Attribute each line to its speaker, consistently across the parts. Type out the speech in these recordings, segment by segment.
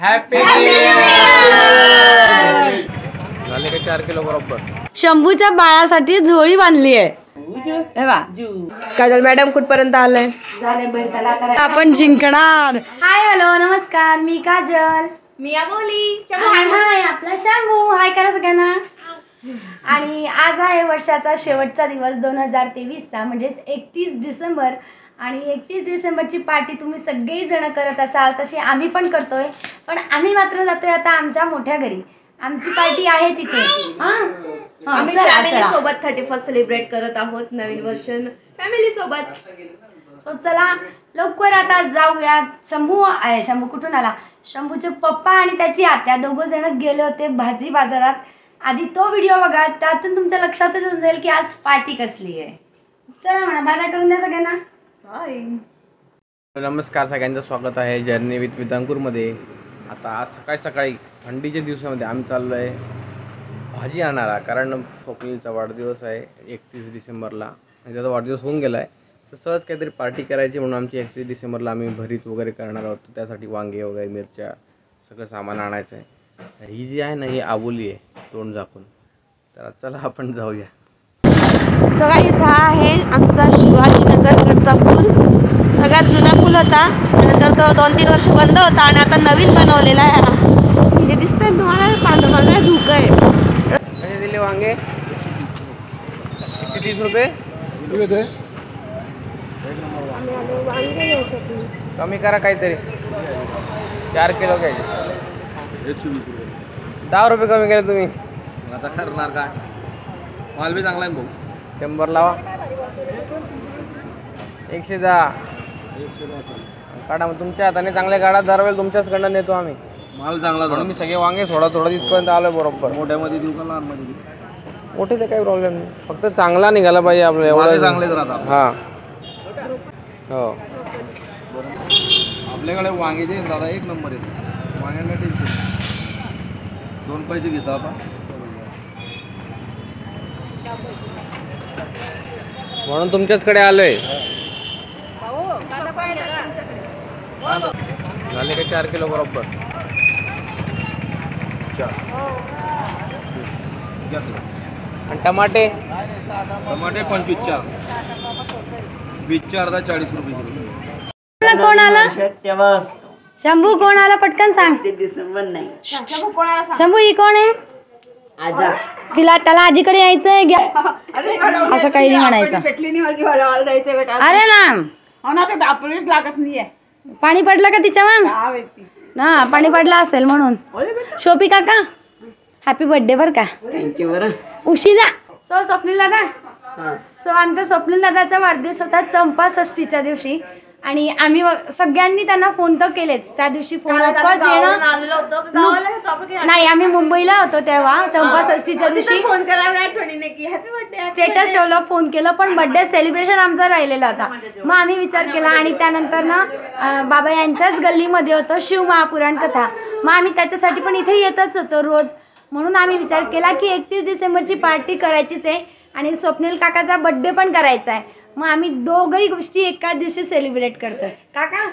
Speaker 1: Happy झाले का 4 kilo बरोबर.
Speaker 2: शंभूच्या बाळासाठी झोळी बांधली आहे. काजल मॅडम कुठपर्यंत आलंय? आपण जिंकणार. हाय हॅलो नमस्कार, मी काजल.
Speaker 3: मी अबोली.
Speaker 2: हाय आपला शंभू. हाय करा सगळ्यांना. आणि आज आहे वर्षाचा शेवटचा दिवस 2023चा, म्हणजेच 31 डिसेंबर. आणि 31 डिसेंबरची पार्टी तुम्ही सगळी जण करत असाल तशी आम्ही पण करतोय, पण आम्ही मात्र जातोय आता आमच्या मोठ्या घरी. आमची पार्टी आहे तिथे.
Speaker 3: आम्ही फॅमिली सोबत 31st सेलिब्रेट करत आहोत, नवीन वर्ष फॅमिली सोबत.
Speaker 2: सो चला लवकर आता जाऊया. शंभू कुठून आला? शंभूचे पप्पा आणि त्याची आत्या दोघं जण गेले होते भाजी बाजारात. आधी तो व्हिडिओ बघा, त्यातून तुमच्या लक्षातच येऊन जाईल की आज पार्टी कसली आहे. चला म्हणा बाय बाय करून द्या सगळ्यांना.
Speaker 3: हाय
Speaker 1: नमस्कार, सगळ्यांचं स्वागत आहे जर्नी विथ अंकुरमध्ये. आता आज सकाळी सकाळी थंडीच्या दिवसामध्ये आम्ही चाललो आहे भाजी आणायला, कारण स्वप्नीलचा वाढदिवस आहे 31 डिसेंबरला. आणि त्याचा वाढदिवस होऊन गेला आहे, तर सहज काहीतरी पार्टी करायची म्हणून आमची 31 डिसेंबरला आम्ही भरीत वगैरे करणार आहोत. त्यासाठी वांगे वगैरे मिरच्या सगळं सामान आणायचं आहे. ही जी आहे ना ही आबोली आहे तोंड झाकून. तर चला आपण जाऊया.
Speaker 3: सकाळी 6 आहे आमचा शिवाजीनगरकडचा पूल. सगळ्यात जुना पूल होता, नंतर तो 2-3 वर्ष बंद होता आणि आता नवीन बनवलेला आहे. जे दिसतंय तुम्हाला पांढरा धुकं आहे.
Speaker 1: कसे दिले वांगे? 30 रुपये. कमी करा काहीतरी. 4 किलो घ्यायचे. 10 रुपये कमी केले तुम्ही.
Speaker 4: आता करणार काय, माल बी चांगला आहे भाऊ.
Speaker 1: 100 लावा. 110 काढा. मग तुमच्या हाताने चांगल्या गाडा दरवेळेला तुमच्याचकडनं नेतो आम्ही.
Speaker 4: माल चांगला
Speaker 1: म्हणून मी सगळे वांगे थोडा तिथपर्यंत आलोय बरोबर.
Speaker 4: मोठ्यामध्ये देऊ का लहानमध्ये देऊ?
Speaker 1: मोठे तर काही प्रॉब्लेम नाही, फक्त चांगला निघाला पाहिजे आपल्याला. एवढं
Speaker 4: चांगलेच राहतात.
Speaker 1: हां हो.
Speaker 4: आपल्याकडे वांगे जे दादा 1 नंबर आहेत. वांग्यांना टेन्शन. 2 पैसे घेतो आता.
Speaker 1: म्हणून तुमच्याचकडे आलोय. झाले का 4 किलो बरोबर. 4. आणि टमाटे
Speaker 4: 25. बीचचे अर्धा 40 रुपये किलो.
Speaker 2: कोण आला? शंभू कोण आला पटकन सांग. शंभू ही कोण आहे? त्याला आजीकडे यायचंय. असं काही नाही म्हणायचं. अरे ना पाणी पडलं का तिच्यावर? हा पाणी पडलं असेल म्हणून. शोपी काका हॅपी बर्थडे बर का.
Speaker 5: थँक्यू. बरं
Speaker 2: उशिरा. सो स्वप्नील दादा, सो आमच्या स्वप्नील दादाचा वाढदिवस होता चंपा षष्टीच्या दिवशी. आणि आम्ही सगळ्यांनी त्यांना फोन तर केलेच. त्या दिवशी फोन ऑफकोर्स येणं नाही, आम्ही मुंबईला होतो तेव्हा चंपा षष्टीच्या दिवशी स्टेटस ठेवलं, फोन केलं, पण बर्थडे सेलिब्रेशन आमचा राहिलेला होता. मग आम्ही विचार केला आणि त्यानंतर ना बाबा यांच्याच गल्लीमध्ये होतं शिव महापुराण कथा. मग आम्ही त्याच्यासाठी पण इथे येतच होतो रोज. म्हणून आम्ही विचार केला की 31 डिसेंबरची पार्टी करायचीच आहे आणि स्वप्नील काकाचा बर्थडे पण करायचा आहे. मग आम्ही दोघही गोष्टी एकाच दिवशी सेलिब्रेट करतोय. काका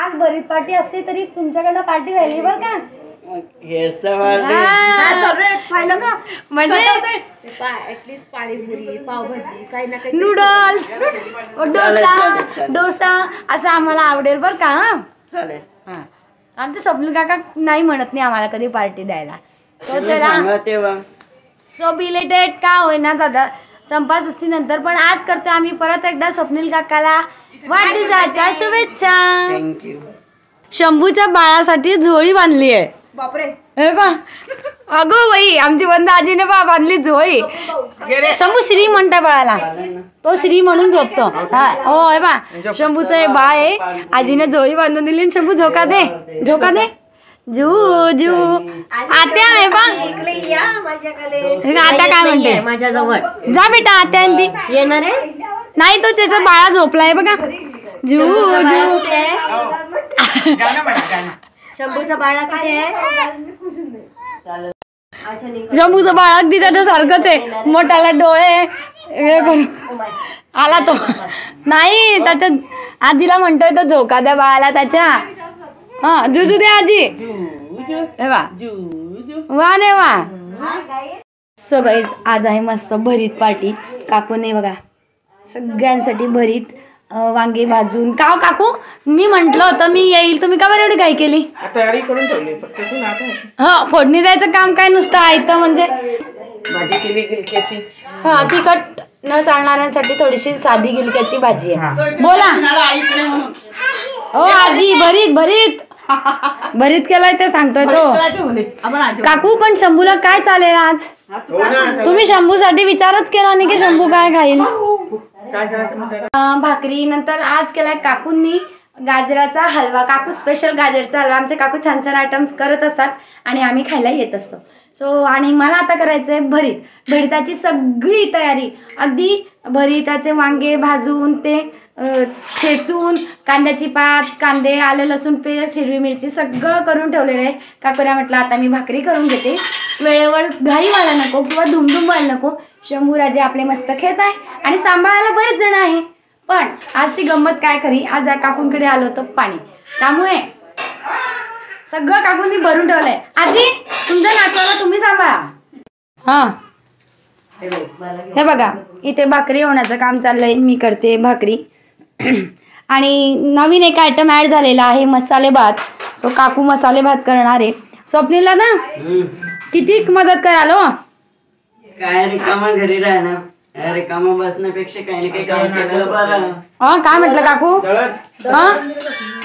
Speaker 2: आज भरीत पार्टी असते तरी तुमच्याकडनं पार्टी राहिली बरं का. म्हणजे
Speaker 3: पाणीपुरी, पावभाजी, काही ना काही,
Speaker 2: नूडल्स, डोसा असं आम्हाला आवडेल बरं का. हा
Speaker 5: चालेल.
Speaker 2: आमचं स्वप्नील काका नाही म्हणत नाही आम्हाला कधी पार्टी द्यायला. तो चला सो बिलेटेड का होईना दादा चंपा षष्ठी नंतर, पण आज करतो आम्ही परत एकदा स्वप्नील काकाला वाढदिवसाच्या शुभेच्छा.
Speaker 5: थँक्यू.
Speaker 2: शंभूच्या बाळासाठी झोळी बांधली आहे.
Speaker 3: बापरे.
Speaker 2: हे बा अगो बाई आमची बंद आजीने बांधली झोळी. शंभू श्री म्हणता बाळाला, तो श्री म्हणून झोपतो. हो हे बा शंभूचं हे बाळ आहे. आजीने झोळी बांधून दिली. शंभू झोका दे, झोका दे. जू जू आत्या आहे बा. आता काय म्हणते
Speaker 3: माझ्याजवळ
Speaker 2: जा बेटा. आत्या ती
Speaker 3: येणार आहे
Speaker 2: नाही, तो त्याचा बाळा झोपलाय बघा. जू जू
Speaker 3: शंभूचा बाळा कुठे आहे?
Speaker 2: शंभूचं बाळ अगदी त्याच्या सारखंच आहे. मोठाला डोळे हे करून आला तो. नाही त्याच्या आजीला म्हणतोय तो झोका द्या बाळाला त्याच्या. हा जुजू दे आजी हे वा वा रे वा. सो गाईज आज आहे मस्त भरीत पार्टी. काकूने बघा सगळ्यांसाठी भरीत वांगे भाजून. का काकू मी म्हंटल होतं मी येईल, तुम्ही का बरं एवढी काय केली?
Speaker 5: तयारी करून ठेवली फक्त तू ना
Speaker 2: हा फोडणी द्यायचं काम काय नुसतं आयतं म्हणजे.
Speaker 5: भाजी केली गिलक्याची.
Speaker 2: हा तिखट न चालणाऱ्यांसाठी थोडीशी साधी गिलक्याची भाजी आहे. बोला हो आजी भरीत भरीत भरीत केलाय ते सांगतोय तो काकू. पण शंभूला काय चालेल आज? तुम्ही शंभूसाठी विचारच केला नाही की शंभू काय खाईल?
Speaker 5: काय करायचं?
Speaker 2: भाकरी. नंतर आज केलाय काकूंनी गाजराचा हलवा. काकू स्पेशल गाजरचा हलवा. आमचे काकू छान छान आयटम्स करत असतात आणि आम्ही खायला येत असतो. सो आणि मला आता करायचं आहे भरीत. भरीताची सगळी तयारी अगदी भरीताचे वांगे भाजून ते ठेचून कांद्याची पात, कांदे, आलं लसूण पेस्ट, हिरवी मिरची सगळं करून ठेवलेलं आहे. काकूला म्हटलं आता मी भाकरी करून घेते. वेळेवर घाई व्हायला नको किंवा धुमधुम व्हायला नको. शंभूराजे आपले मस्त खेळत आहे आणि सांभाळायला बरेच जण आहे. पण आज ती गंमत काय करी, आज काकूंकडे आलो होतं पाणी, त्यामुळे सगळं काकूंनी भरून ठेवलंय. आजी तुमच्या नातवाला तुम्ही सांभाळा. हा हे बघा इथे भाकरी होण्याचं काम चाललंय. मी करते भाकरी आणि नवीन एक आयटम ऍड झालेला आहे मसाले भात. सो काकू मसाले भात करणार आहे. स्वप्नीला ना किती मदत कराल हो?
Speaker 6: काय रिकामा घरी राहणं, रिकामा बसण्यापेक्षा काही ना काही काम केलं बरं.
Speaker 2: हा काय म्हटलं काकू? हा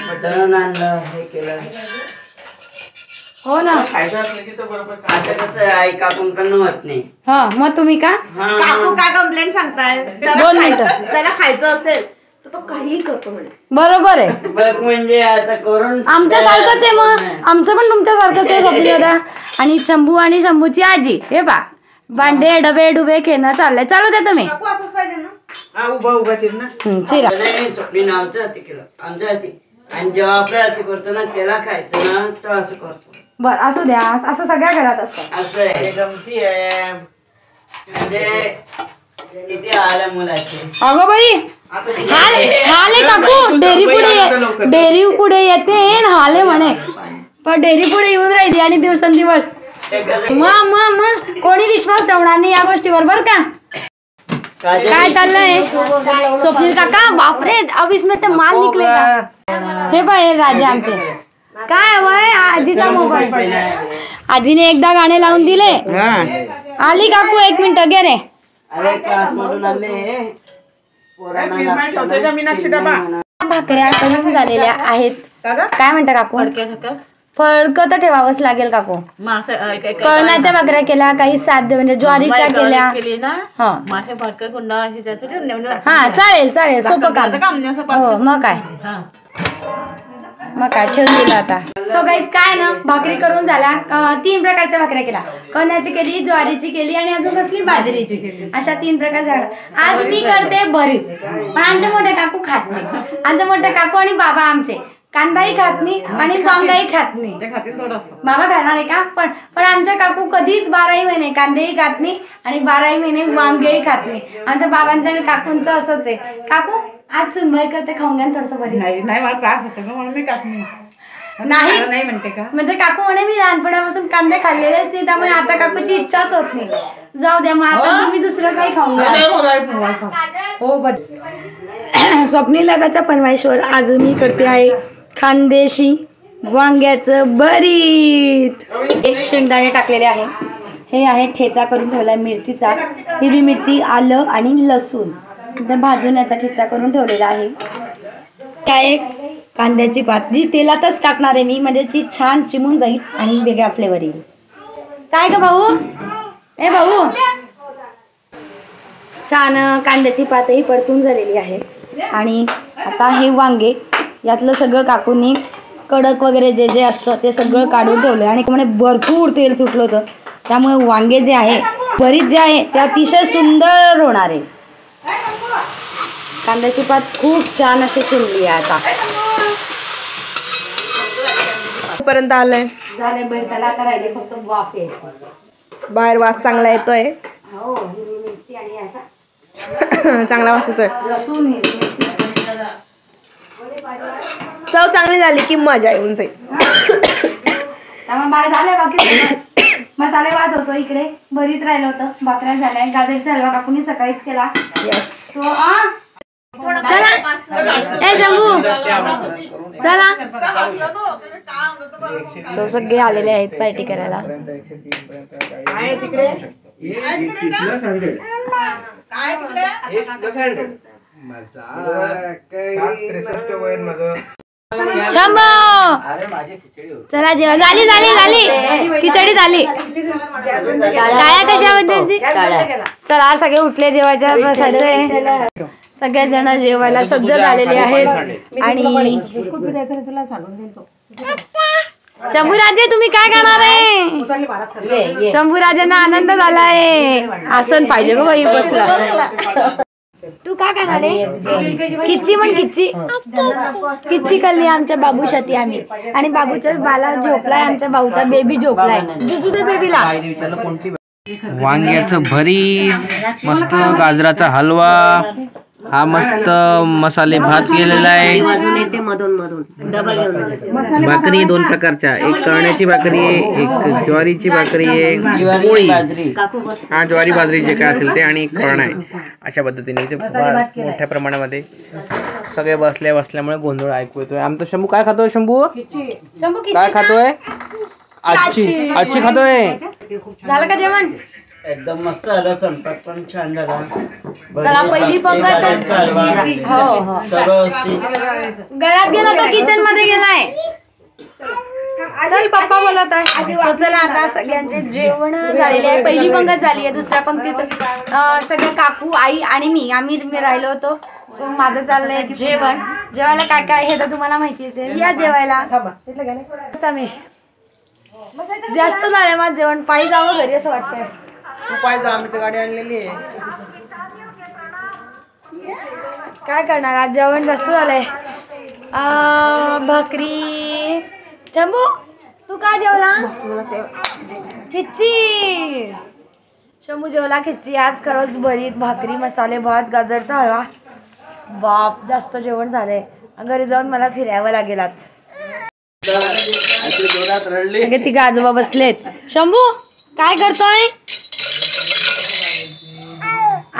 Speaker 6: मटण आणलं, हे केलं.
Speaker 2: हो ना.
Speaker 5: खायचं असलं की तर बरोबर
Speaker 6: आता कसं आहे आई काकूंकडनं होत नाही.
Speaker 2: हा मग तुम्ही का
Speaker 3: काकू काय कंप्लेंट सांगताय?
Speaker 2: 2 मिनिटं.
Speaker 3: त्याला खायचं असेल तर तो काहीही करतो म्हणे.
Speaker 2: बरोबर आहे.
Speaker 6: बघ म्हणजे आता करून
Speaker 2: आमच्यासारखंच आहे मग. आमचं पण तुमच्यासारखंच आहे स्वप्नी दादा. आणि शंभू आणि शंभूची आजी हे बा भांडे डबे डुबे खेळणं चाललंय. चालू द्या तुम्ही.
Speaker 3: काकू असंच पाहिजे ना.
Speaker 5: हा उभा चिर ना.
Speaker 2: चिरा.
Speaker 6: नाही स्वप्नीनं आमच्या हाती केलं, आमच्या हाती. आणि जेव्हा आपल्या हाती करतो ना त्याला खायचं ना तर असं करतो.
Speaker 2: बर असू द्या. असं सगळ्या घरात असतं.
Speaker 6: असं आहे.
Speaker 5: गमती आहे.
Speaker 6: म्हणजे किती आल्या मुलाचे.
Speaker 2: अगं बाई हाले काकू डेअरी पुढे येते हाले म्हणे. पण डेअरी पुढे येऊन राहिली आणि दिवसेंदिवस मग कोणी विश्वास ठेवणार नाही या गोष्टीवर बर का. काय चाललंय स्वप्नील काका? बापरे 20 में से माल निकलेगा. हे पाय राजे आमचे काय वय आजीचा मोबाईल. आजीने एकदा गाणे लावून दिले. आली काकू 1 मिनिट घे रे.
Speaker 6: अरे क्लास मधून आले
Speaker 2: भाकऱ्या करून झालेल्या आहेत. काय म्हणता काकू? फडकं तर ठेवावंच लागेल काकू. कळण्याच्या भाकऱ्या केल्या, काही साध्य म्हणजे ज्वारीच्या केल्या. हा चालेल चालेल सोपं काम. हो मग काय ठेवून दिलं आता. सो गाईज काय ना भाकरी करून झाल्या. 3 प्रकारच्या भाकऱ्या केल्या. कण्याची केली, ज्वारीची केली आणि अजून कसली बाजरीची. अशा 3 प्रकार झाल्या. आज मी करते भरीत. पण आमच्या मोठ्या काकू खात नाही. आमच्या मोठ्या काकू आणि बाबा आमचे कांदाही खात नाही आणि वांगाही खात नाही. बाबा खाणार आहे का? पण आमच्या काकू कधीच 12ही महिने कांदेही खात नाही आणि 12ही महिने वांगेही खात नाही. आमच्या बाबांचं आणि काकूंचं असंच आहे. काकू आज सुनबाई करते खाऊन घ्या थोडस बरी.
Speaker 5: नाही मला त्रास होतो का म्हणून मी खात नाही.
Speaker 2: नाही
Speaker 5: म्हणते का?
Speaker 2: म्हणजे काकू म्हणे मी लहानपणापासून कांदे खाल्लेलेच नाही त्यामुळे आता काकूची इच्छाच होत नाही. जाऊ द्या मग आता तुम्ही दुसरं काही खाऊन घ्या. हो बघ स्वप्नील दादाच्या फरमाईशवर आज मी करते आहे खानदेशी वांग्याचं भरीत. एक शेंगदाणे टाकलेले आहे. हे आहे ठेचा करून ठेवलाय मिरचीचा, हिरवी मिरची, आलं आणि लसूण तर भाजून याचा ठेचा करून ठेवलेला आहे. काय कांद्याची पात जी तेलातच टाकणार आहे मी म्हणजे ती छान चिमून जाईल आणि वेगळा फ्लेवर येईल. काय ग भाऊ? ए भाऊ छान कांद्याची पातही परतून झालेली आहे. आणि आता हे वांगे यातलं सगळं काकूंनी कडक वगैरे जे जे असतं ते सगळं काढून ठेवलं आणि म्हणे भरपूर तेल सुटलं होतं त्यामुळे वांगे जे आहे भरीत जे आहे ते अतिशय सुंदर होणार आहे. कांद्याची पात खूप छान अशी शिजली आहे. आता
Speaker 3: पर्यंत आलंय
Speaker 2: झाले भरताला. आता राहिले फक्त वाफ यायची.
Speaker 3: बाहेर वास चांगला येतोय.
Speaker 2: हो हिरवी मिरची आणि याचा
Speaker 3: चांगला वास येतोय.
Speaker 2: लसूण हिरवी मिरची
Speaker 3: चव चांगली झाली की मजा येऊन जाईल.
Speaker 2: त्यामुळे मला झालं बाकी मसाले भात होतो इकडे, भरीत राहिलं होतं, भाकऱ्या झाल्या, गाजरचा हलवा काकूनी सकाळीच केला. चला ए शंभू चला. सगळे आलेले आहेत पार्टी करायला. शंभू चला जेव्हा झाली झाली झाली खिचडी झाली. काळ्या कशाबद्दलची? चला सगळे उठले जेवायच्या बसायचे. सगळे जण जेवायला सज्ज झालेले आहेत. आणि शंभूराजे तुम्ही काय करणार आहे? शंभूराजांना आनंद झालाय. आसन पाहिजे ग बाई बसला. तू काय करणार आहे? किच्ची म्हण किच्ची. किच्ची खाल्ली आमच्या बाबूसाठी आम्ही. आणि बाबूच्या बाला झोपलाय, आमच्या भाऊचा बेबी झोपलाय. तुझ्या बेबीला
Speaker 1: वांग्याचं भरीत, मस्त गाजराचा हलवा, हा मस्त मसाले भात केलेला आहे. भाकरी 2 प्रकारच्या, एक कळण्याची भाकरी आहे, एक ज्वारीची भाकरी आहे, पोळी, हा ज्वारी बाजरी काय असेल ते, आणि एक कळणा आहे. अशा पद्धतीने इथे मोठ्या प्रमाणामध्ये सगळे बसल्यामुळे गोंधळ ऐकू येतोय. आमचा शंभू काय खातोय? शंभू काय खातोय? आजची खातोय.
Speaker 2: झालं का जेवण?
Speaker 6: एकदम मस्त झालं. स्वयंपाक पण छान झाला.
Speaker 2: चला पहिली पंगत. हो घरात गेला तो किचन मध्ये गेलाय. चल पप्पा बोलत आहे. चला आता सगळ्यांचे जेवण झालेले आहे. पहिली पंगत झाली आहे. दुसऱ्या पंक्तीत सगळे काकू, आई आणि मी आम्ही राहिलो होतो. सो माझं चाललंय जेवण. जेवायला काय काय हे तर तुम्हाला माहितीच आहे. या जेवायला. मी जास्त झालंय माझं जेवण. पायी जावं घरी असं वाटतंय.
Speaker 1: तू पाहिजे, आम्ही तर गाडी आणलेली आहे.
Speaker 2: काय करणार आज जेवण जास्त झालंय. भाकरी. शंभू तू काय जेवला? खिच्ची. शंभू जेवला खिच्ची. आज खरंच भरीत, भाकरी, मसाले भात, गाजरचा हलवा. बाप जास्त जेवण झालंय. घरी जाऊन मला फिरावं लागेल आज. सगळे तिघे आजोबा बसलेत. शंभू काय करतोय?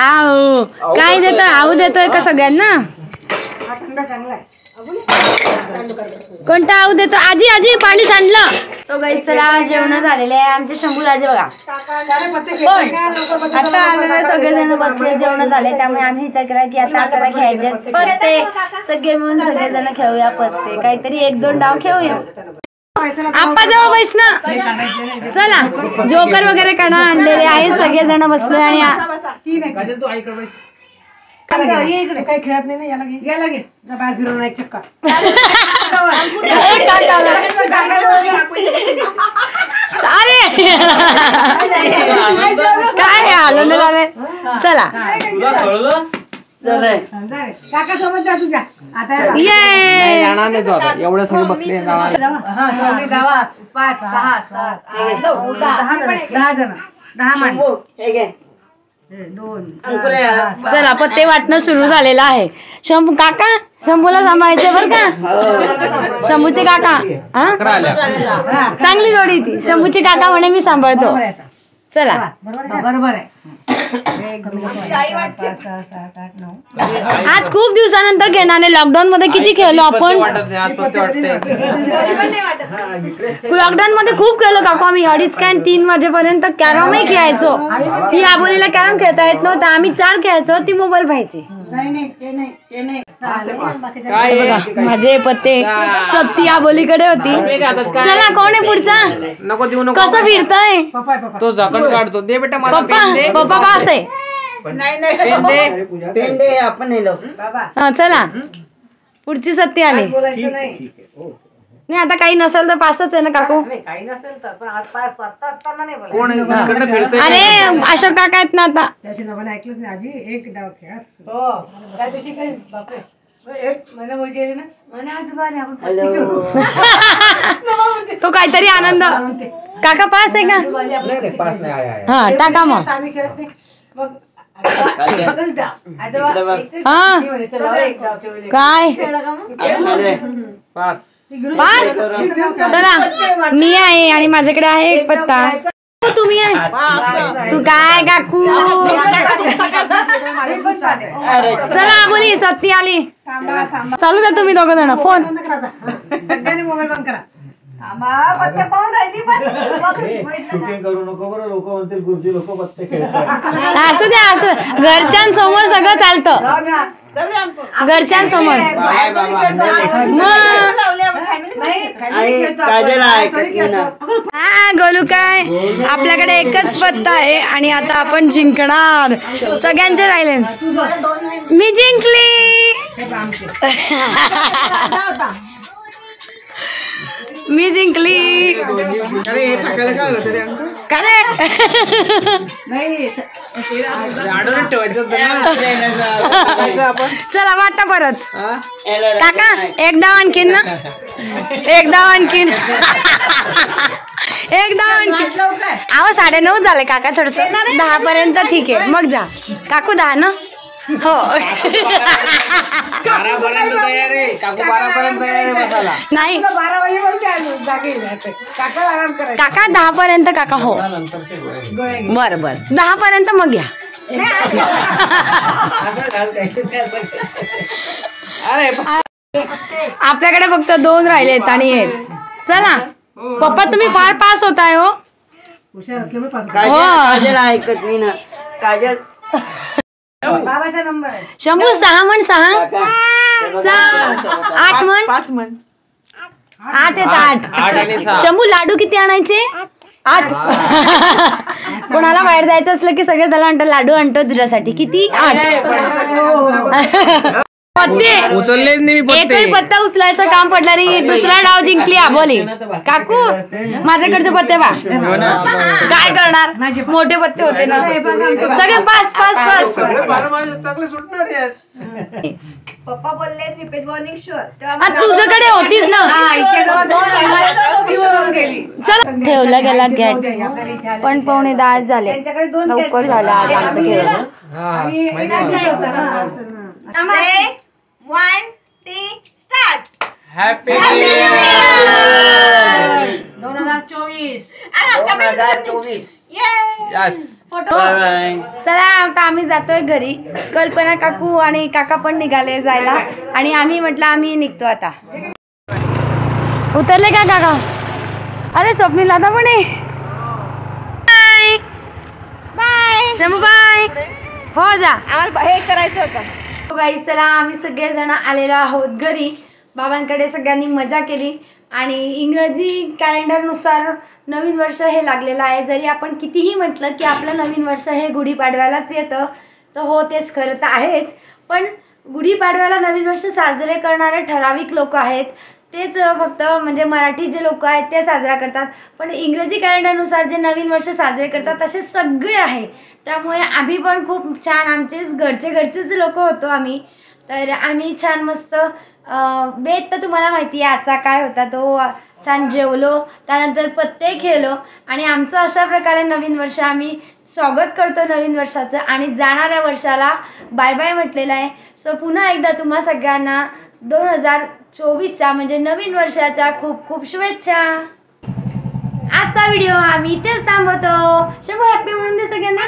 Speaker 2: आऊ काय देतोय? आऊ देतोय का सगळ्यांना? कोणता आऊ देतो? आजी आजी पाणी सांडलं. सो गाईस चला जेवण झालेले आहे. आमचे शंभूराजे बघा आता आलेले सगळेजण बसले. जेवण झाले त्यामुळे आम्ही विचार केला की आता आपल्याला खेळायचे पत्ते. सगळे मिळून सगळेजण खेळूया पत्ते. काहीतरी 1-2 डाव खेळूया. आप्पा जवळ बस ना. चला जोकर वगैरे काढा आणलेले आहेत. सगळेजण बसलोय. आणि
Speaker 5: काही खेळत नाही ना. याला घे बाहेर फिरवून एक चक्कर.
Speaker 2: अरे काय आलो ना झालंय. चला
Speaker 5: काका सोबत जा तुझ्या. आता
Speaker 1: जाणार नाही तो आता. एवढे सगळे बसले जाणार.
Speaker 5: 5, 6, 7, 8, 9, 10 जण. 10 माणसं.
Speaker 6: हे घे.
Speaker 5: 2.
Speaker 2: चला पत्ते वाटणं सुरू झालेलं आहे. शंभू काका शंभूला सांभाळायचं बरं का. शंभूचे काका हा चांगली जोडी ती. शंभूचे काका म्हणे मी सांभाळतो. चला
Speaker 5: बरोबर आहे.
Speaker 2: आज खूप दिवसानंतर खेळणारे. लॉकडाऊन मध्ये किती खेळलो आपण. लॉकडाऊन मध्ये खूप खेळलो काकू आम्ही. 2:30 काय 3 वाजेपर्यंत कॅरमही खेळायचो. ही आबोलीला कॅरम खेळता येत नव्हता. आम्ही 4 खेळायचो. ती मोबाईल पाहायची. माझे पत्ते सत्ती आबोलीकडे होती. चला कोण आहे पुढचा?
Speaker 1: नको देऊ नको.
Speaker 2: कसं फिरतय
Speaker 1: तो झाकण काढतो. दे बेटा मला.
Speaker 2: पप्पा पास आहे.
Speaker 6: पेंडे आपण नेलो.
Speaker 2: हा चला पुढची सत्ती आली. नाही आता काही नसेल तर पासच आहे ना काकू.
Speaker 5: काही नसेल तर पण आज पाय पत्ता नाही.
Speaker 1: कोण इकडनं फिरतंय?
Speaker 2: अरे अशोक काका आहेत ना आता.
Speaker 5: त्याची नवं ऐकलंच नाही आजी. एक डाव खेळ. हो त्या दिवशी काही बापरे मला बोलते ना म्हणे आजोबा आपण पत्ती खेळू.
Speaker 2: तो काहीतरी आनंद. काका पास आहे का? हा टाका मग.
Speaker 5: आम्ही खेळत नाही. मग
Speaker 2: हा काय
Speaker 1: पास
Speaker 2: पास. चला मी आहे आणि माझ्याकडे आहे एक पत्ता. तुम्ही आहे तू काय काकू. चला बोली सत्ती आली. चालू द्या तुम्ही दोघं जण फोन.
Speaker 5: सगळ्यांनी मोबाईल बंद करा.
Speaker 6: करू नको बरं, लोक म्हणतील गुरुजी लोक पत्ते खेळतात.
Speaker 2: असू द्या असू. घरच्यांसमोर सगळं चालतं. घरच्यांसमोर हा गोलू काय आपल्याकडे एकच पत्ता आहे आणि आता आपण जिंकणार. सगळ्यांचे राहिले. मी जिंकली. मी जिंकली. काय चला वाटा परत. काका एक डाव आणखीन ना. एक डाव आणखीन. एक डाव आणखीन. अहो 9:30 झाले काका. थोडस 10 पर्यंत ठीक आहे मग जा. काकू 10 ना. हो
Speaker 1: 12 पर्यंत तयार आहे काकू. 12 पर्यंत तयार आहे बसायला.
Speaker 2: नाही
Speaker 5: 12 वाजेपर्यंत जागे काका आराम करा.
Speaker 2: काका 10 पर्यंत काका. हो बर बर 10 पर्यंत मग घ्या. आपल्याकडे फक्त 2 राहिलेत आणि हेच. चला पप्पा तुम्ही फार पास होताय. हो
Speaker 5: हुशार असल्यामुळे पास.
Speaker 6: काजल ऐकत नाही ना. काजल
Speaker 5: बाबाचा नंबर आहे.
Speaker 2: शंभू 6 म्हण. 6 8 म्हण. 8 आहेत 8.
Speaker 1: 8 आणि 6.
Speaker 2: शंभू लाडू किती आणायचे. 8. कोणाला बाहेर जायचं असलं की सगळे त्याला आणतो लाडू आणतो तुझ्यासाठी. किती 8 पत्ते.
Speaker 1: उचललेच नाही मी पत्ते.
Speaker 2: एकही पत्ता उचलायचं काम पडलं नाही. दुसरा डाव जिंकली आबोली. काकू माझ्याकडचे पत्ते बा. काय करणार मोठे पत्ते होते ना सगळे. Pass pass pass.
Speaker 3: पप्पा बोलले रिपीट वॉर्निंग शुअर.
Speaker 2: हा तुझ्याकडे होतीच ना. चला ठेवला गेला गॅट. पण 9:45 झाले. लवकर झालं आज आमचं खेळ.
Speaker 3: 1 2 स्टार्ट.
Speaker 1: हॅपी
Speaker 6: 2024.
Speaker 1: यस.
Speaker 2: चला आता आम्ही जातोय घरी. कल्पना काकू आणि काका पण निघाले जायला आणि आम्ही म्हटलं आम्ही निघतो आता. उतरले का काका. अरे स्वप्नील दादा पण आहे. Bye bye Shambhu bye. हो जा.
Speaker 3: आम्हाला हे करायचं होतं.
Speaker 2: गाईस चला आम्ही सगळेजण आलेलो आहोत घरी. बाबांकडे सगळ्यांनी मजा केली आणि इंग्रजी कॅलेंडरनुसार नवीन वर्ष हे लागलेलं आहे. जरी आपण कितीही म्हटलं की आपलं नवीन वर्ष हे गुढीपाडव्यालाच येतं तर हो तेच खरं तर आहेच. पण गुढीपाडव्याला नवीन वर्ष साजरे करणारे ठराविक लोक आहेत. तेच फक्त म्हणजे मराठी जे लोक आहेत ते साजरा करतात. पण इंग्रजी कॅलेंडरनुसार जे नवीन वर्ष साजरे करतात तसे सगळे आहे. त्यामुळे आम्ही पण खूप छान आमचेच घरचेच लोक होतो आम्ही. तर आम्ही छान मस्त बेत तर तुम्हाला माहिती आहे आजचा काय होता. तो छान जेवलो त्यानंतर पत्ते खेळलो आणि आमचं अशा प्रकारे नवीन वर्ष आम्ही स्वागत करतो नवीन वर्षाचं आणि जाणाऱ्या वर्षाला बाय बाय म्हटलेलं आहे. सो पुन्हा एकदा तुम्हा सगळ्यांना 2024च्या म्हणजे नवीन वर्षाच्या खूप खूप शुभेच्छा. आजचा व्हिडिओ आम्ही इथेच थांबवतो. शंभू हॅप्पी म्हणून दे सगळ्यांना.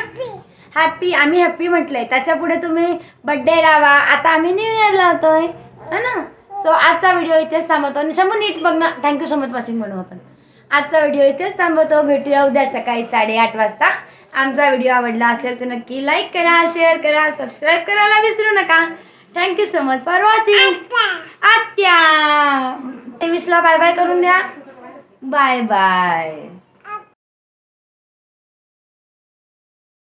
Speaker 2: हॅप्पी आम्ही हॅप्पी म्हटलंय. त्याच्या पुढे तुम्ही बड्डे लावा. आता आम्ही न्यू इयर लावतोय है ना. सो आजचा व्हिडिओ इथेच थांबवतो. शंभू नीट बघ ना. थँक्यू सो मच वॉचिंग म्हणू आपण. आजचा व्हिडिओ इथेच थांबवतो. भेटूया उद्या सकाळी 8:30 वाजता. आमचा व्हिडिओ आवडला असेल तर नक्की लाईक करा, शेअर करा, सबस्क्राईब करायला विसरू नका. Thank you so much for watching. आत्या 23ला बाय बाय करून द्या. Bye bye.